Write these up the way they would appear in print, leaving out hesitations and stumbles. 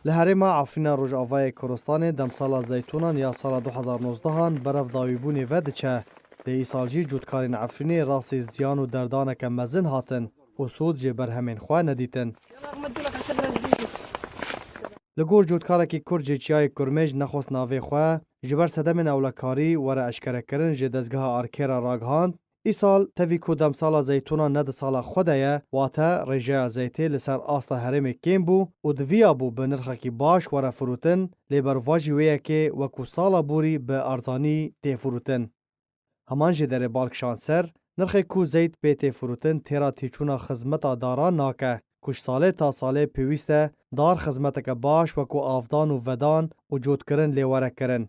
لهرما عفرین روجاوای کردستان دم سال زیتونان یا سال 2019 برف داویبونی ودچه لی سالجی جودکارین عفرینی راسی زیان و دردانه که مزن هاتن و سود جبر همین خواه ندیتن. لگور جودکارکی کرد جیچیای کرمج نخواست ناوی خواه جبر صدمن اولکاری وره اشکره کرن جه دزگاه آرکیرا راگهاند. ای سال تاوی که دم سال زیتونان ند سال خوده واتا رجای زیتی لسر آستا هرم کم بو و دویا بو به نرخکی باش وره فروتن لیبر واجی ویه که وکو سالا بوری به ارزانی تی فروتن. همان جه در بالکشان سر نرخ کو زیت به تی فروتن تیرا تیچونا خزمتا داران ناکه کش ساله تا ساله پیوسته دار خزمتک باش وکو آفدان و ودان و جود کرن لیوره کرن.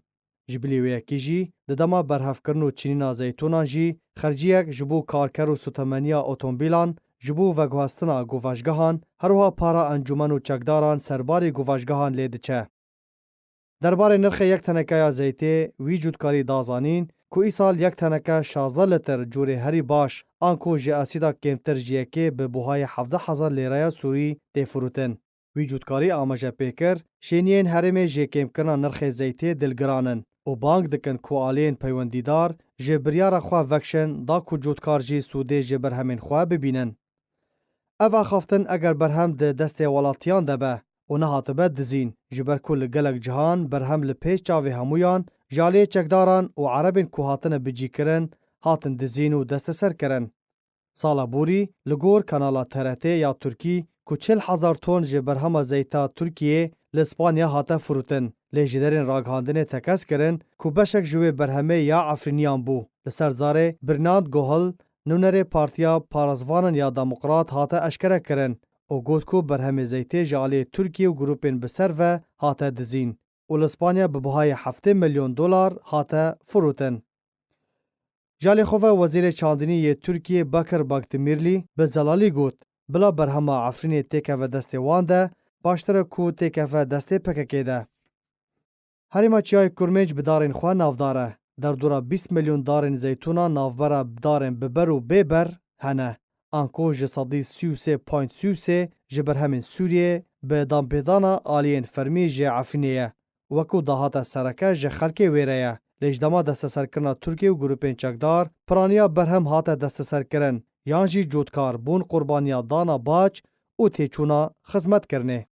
جبلی ویکی جی ددما برهف کرن و چینینا زیتونان جی خرجیک جبو کارکر و سوتمنیا اوتومبیلان جبو وگوهستنا گوشگاهان هروها پارا انجمن و چکداران سرباری گوشگاهان لیدچه. درباره نرخ یک تنکه زیتی وی جودکاری دازانین که ای سال یک تنکه 16 لتر جوری هری باش آنکو جه اسیدا کمتر جیکه به بوهای 17,000 لیره سوری دی فروتن. وی جودکاری آماجه پیکر شینین هرم جه کم کرنا نرخ زیتی دلگرانن و بانک دکن کو آلین پیوندیدار جه بریار خواه وکشن دا کو جودکار جی سوده جه برهمین خواه ببینن. اوه خافتن اگر برهم ده دست ولاتیان دبه و نهاتبه دزین جبر کل گلک جهان برهم لپیش چاوی همویان جالی چکداران و عربین کو هاتن بجی کرن هاتن دزین و دست سر کرن. سالا بوری لگور کانالا ترته یا ترکی کو 40,000 تون جبرهم زیتا ترکیه لسپانیا هاته فروتن. لیجدرین راگهاندن تکس کرن کو بشک جوی برهمه یا عفرینیان بو. لسر زاره برناند گوهل نونر پارتیا پارازوانن یا دموکرات هاته اشکره کرن او گوت کو برهم زیتی جالی ترکیه و گروپین بسر و هاته دزین. و لسپانیا به بهای 7 میلیون دلار هاته فروتن. جالی خواه وزیر چاندنی ترکیه بکر باکتمیرلی به زلالی گوت بلا برهما عفرین تیکه و دست وانده باشتر کو تیکه و دست پککه ده. هریما چیای کرمیج بدارین خواه نافداره. در دورا 20 میلیون دارین زیتونا نافبره بدارین ببر و ببر هنه. آنکو جسادی 33.33 جبر همین سوریه به دامپیدانا آلین فرمی جه عفینیه. وکو دهات سرکه جه خلکه ویره. لیجدما دست سرکرنا ترکیه و گروپین چکدار پرانیا برهم هات دست سرکرن یانجی جودکار بون قربانیا دانا باج او تیچونا خزمت کرنه.